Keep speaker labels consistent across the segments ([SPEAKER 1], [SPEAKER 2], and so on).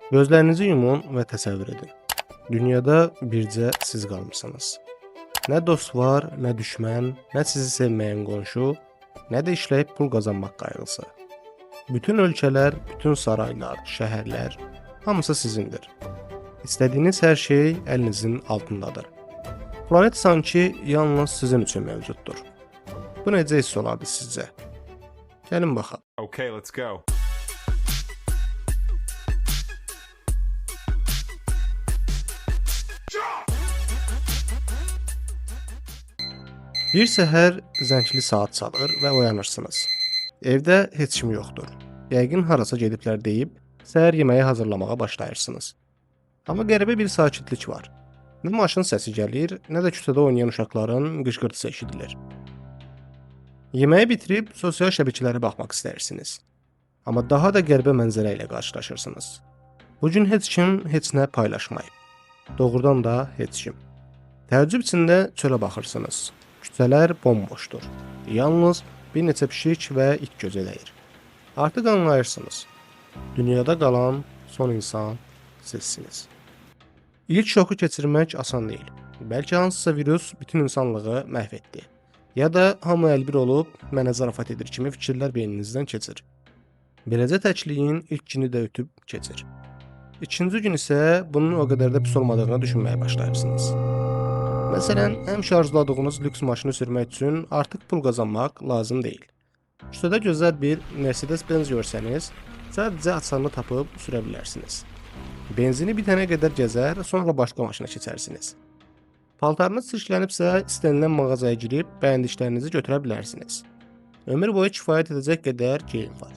[SPEAKER 1] Gözlərinizi yumun və təsəvvür edin. Dünyada bircə siz qalmısınız. Nə dost var, nə düşmən, nə sizi sevməyən qonşu, nə də işləyib pul qazanmaq qayğısı. Bütün ölkələr, bütün saraylar, şəhərlər, hamısı sizindir. İstədiyiniz hər şey əlinizin altındadır. Planet sanki yalnız sizin üçün mövcuddur. Bu necə hiss olardı sizcə? Gəlin baxaq.
[SPEAKER 2] Okay, let's go.
[SPEAKER 1] Bir səhər zəngli saat çalır və oyanırsınız. Evdə heç kim yoxdur. Yəqin harasa gediblər deyib, səhər yeməyi hazırlamağa başlayırsınız. Amma qəribə bir sakitlik var. Nə maşın səsi gəlir, nə də küçədə oynayan uşaqların qışqırtısı eşidilir. Yeməyi bitirib sosial şəbəkələrə baxmaq istəyirsiniz. Amma daha da qəribə mənzərə ilə qarşılaşırsınız. Bu gün heç kim heç nə paylaşmayıb. Doğrudan da heç kim. Təəccüb içində çölə baxırsınız. Küçələr bomboşdur. Yalnız bir neçə pişik və it gözələyir. Artıq anlayırsınız. Dünyada qalan son insan sizsiniz. İlk şoku keçirmək asan deyil. Bəlkə hansısa virus bütün insanlığı məhv etdi. Ya da hamı əlbir olub mənə zarafat edir kimi fikirlər beyninizdən keçir. Beləcə təkliyin ilk günü də ötüb keçir. İkinci gün isə bunun o qədər də pis olmadığını düşünməyə başlayırsınız. Məsələn, həm şarjladığınız lüks maşını sürmək üçün artıq pul qazanmaq lazım deyil. Küçədə gözəl bir Mercedes-Benz görsəniz, sadəcə açarını tapıb sürə bilərsiniz. Benzini bitənə qədər gəzər, sonra başqa maşına keçərsiniz. Paltarınız sirklənibsə, istənilən mağazaya girib bəyəndiklərinizi götürə bilərsiniz. Ömür boyu kifayət edəcək qədər geyim var.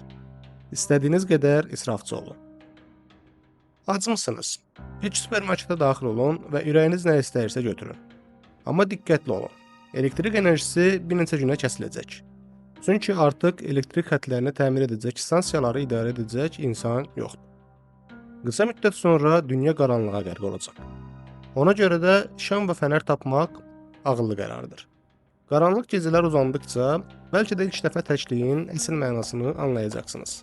[SPEAKER 1] İstədiyiniz qədər israfçı olun. Acmısınız. Bir supermarketə daxil olun və ürəyiniz nə istəyirsə götürün. Amma diqqətli olun. Elektrik enerjisi bir neçə günə kəsiləcək. Çünki artıq elektrik xətlərini təmir edəcək, stansiyaları idarə edəcək insan yoxdur. Qısa müddət sonra dünya qaranlığa qərq olacaq. Ona görə də şam və fənər tapmaq ağıllı qərardır. Qaranlıq gecələr uzandıqca, bəlkə də ilk dəfə təkliyin əsl mənasını anlayacaqsınız.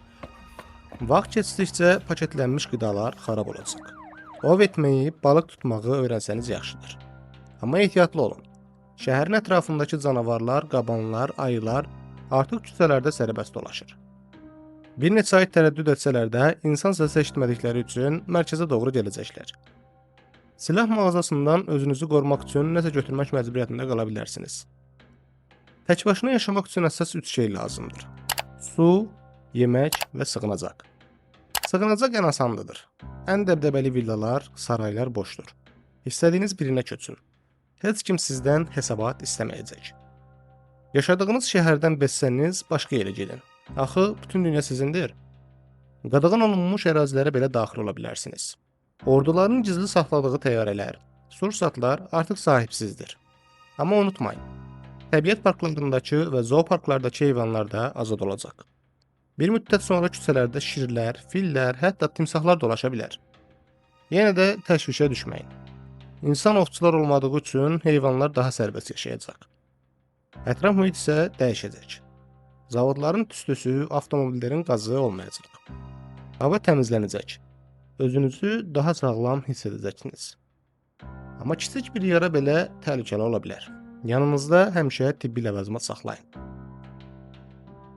[SPEAKER 1] Vaxt keçdikcə paketlənmiş qidalar xarab olacaq. Ov etməyi, balıq tutmağı öyrənsəniz yaxşıdır. Amma ehtiyatlı olun. Şəhərin ətrafındakı canavarlar, qabanlar, ayılar artıq küçələrdə sərbəst dolaşır. Bir neçə ay tərəddüd etsələr də insan səsi eşitmədikləri üçün mərkəzə doğru gələcəklər. Silah mağazasından özünüzü qorumaq üçün nəsə götürmək məcburiyyətində qala bilərsiniz. Təkbaşına yaşamaq üçün əsas 3 şey lazımdır. Su, yemək və sığınacaq. Sığınacaq ən asandıdır. Ən dəbdəbəli villalar, saraylar boşdur. İstədiyiniz birinə köçün. Heç kim sizdən hesabat istəməyəcək. Yaşadığınız şəhərdən bezsəniz, başqa yerə gedin. Axı, bütün dünya sizindir. Qadağan olunmuş ərazilərə belə daxil ola bilərsiniz. Orduların gizli saxladığı təyyarələr, sursatlar artıq sahibsizdir. Amma unutmayın, təbiət parklarındakı və zooparklardakı heyvanlar da azad olacaq. Bir müddət sonra küçələrdə şirlər, fillər, hətta timsahlar dolaşa bilər. Yenə də təşvişə düşməyin. İnsan ovçular olmadığı üçün heyvanlar daha sərbəst yaşayacaq. Ətraf mühit isə dəyişəcək. Zavodların tüstüsü, avtomobillərin qazı olmayacaq. Hava təmizlənəcək. Özünüzü daha sağlam hiss edəcəksiniz. Amma kiçik bir yara belə təhlükəli ola bilər. Yanınızda həmişə tibbi ləvazimat saxlayın.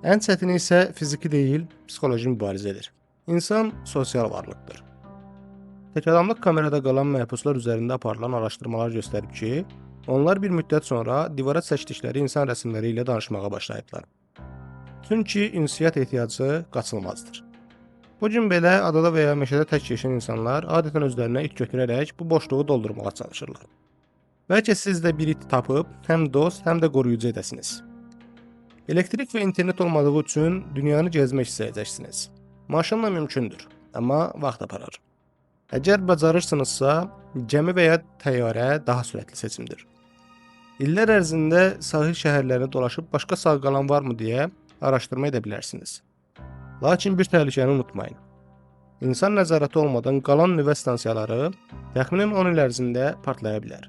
[SPEAKER 1] Ən çətini isə fiziki deyil, psixoloji mübarizədir. İnsan sosial varlıqdır. Təkadamlıq kamerada qalan məhbuslar üzərində aparılan araşdırmalar göstərib ki, onlar bir müddət sonra divara çəkdikləri insan rəsmləri ilə danışmağa başlayıblar. Çünki ünsiyyət ehtiyacı qaçılmazdır. Bu gün belə adada və ya meşədə tək yaşayan insanlar adətən özlərinə it götürərək bu boşluğu doldurmağa çalışırlar. Bəlkə siz də bir it tapıb həm dost, həm də qoruyucu edəsiniz. Elektrik və internet olmadığı üçün dünyanı gəzmək istəyəcəksiniz. Maşınla mümkündür, amma vaxt aparar. Əgər bacarırsınızsa, gəmi və ya təyyarə daha sürətli seçimdir. İllər ərzində sahil şəhərlərini dolaşıb başqa sağ qalan varmı deyə araşdırma edə bilərsiniz. Lakin bir təhlükəni unutmayın. İnsan nəzarəti olmadan qalan nüvə stansiyaları təxminən 10 il ərzində partlaya bilər.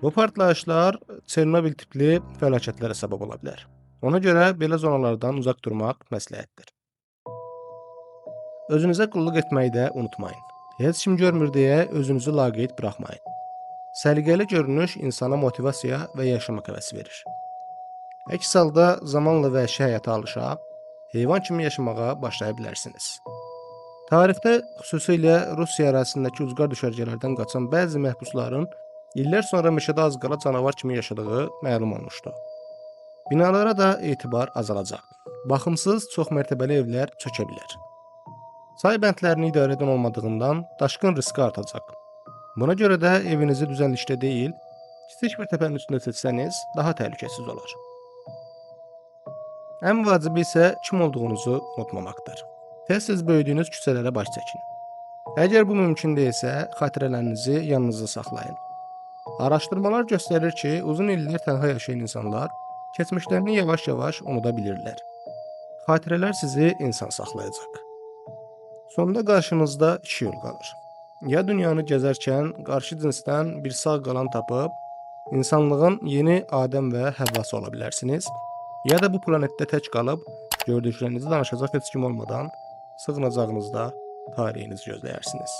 [SPEAKER 1] Bu partlayışlar Çernobil tipli fəlakətlərə səbəb ola bilər. Ona görə belə zonalardan uzaq durmaq məsləhətdir. Özünüzə qulluq etməyi də unutmayın. Heç kim görmür deyə özünüzü laqeyd buraxmayın. Səliqəli görünüş insana motivasiya və yaşamaq həvəsi verir. Əks halda zamanla vəhşi həyata alışa, heyvan kimi yaşamağa başlaya bilərsiniz. Tarixdə xüsusilə Rusiya ərazisindəki ucqar düşərgələrdən qaçan bəzi məhbusların illər sonra meşədə az qala canavar kimi yaşadığı məlum olmuşdu. Binalara da etibar azalacaq. Baxımsız çoxmərtəbəli evlər çökə bilər. Say bəndlərinin idarə edən olmadığından daşqın riski artacaq. Buna görə də evinizi düzənlikdə deyil, kiçik bir təpənin üstündə seçsəniz daha təhlükəsiz olar. Ən vacibi isə kim olduğunuzu unutmamaqdır. Tez-tez böyüdüyünüz küçələrə baş çəkin. Əgər bu mümkün deyilsə, xatirələrinizi yanınızda saxlayın. Araşdırmalar göstərir ki, uzun illər tənha yaşayan insanlar keçmişlərini yavaş-yavaş unuda bilirlər. Xatirələr sizi insan saxlayacaq. Sonda qarşınızda iki yol qalır. Ya dünyanı gəzərkən qarşı cinsdən bir sağ qalan tapıb, insanlığın yeni Adəm və Həvvası ola bilərsiniz, ya da bu planetdə tək qalıb, gördüklərinizi danışacaq heç kim olmadan sığınacağınızda taleyinizi gözləyirsiniz.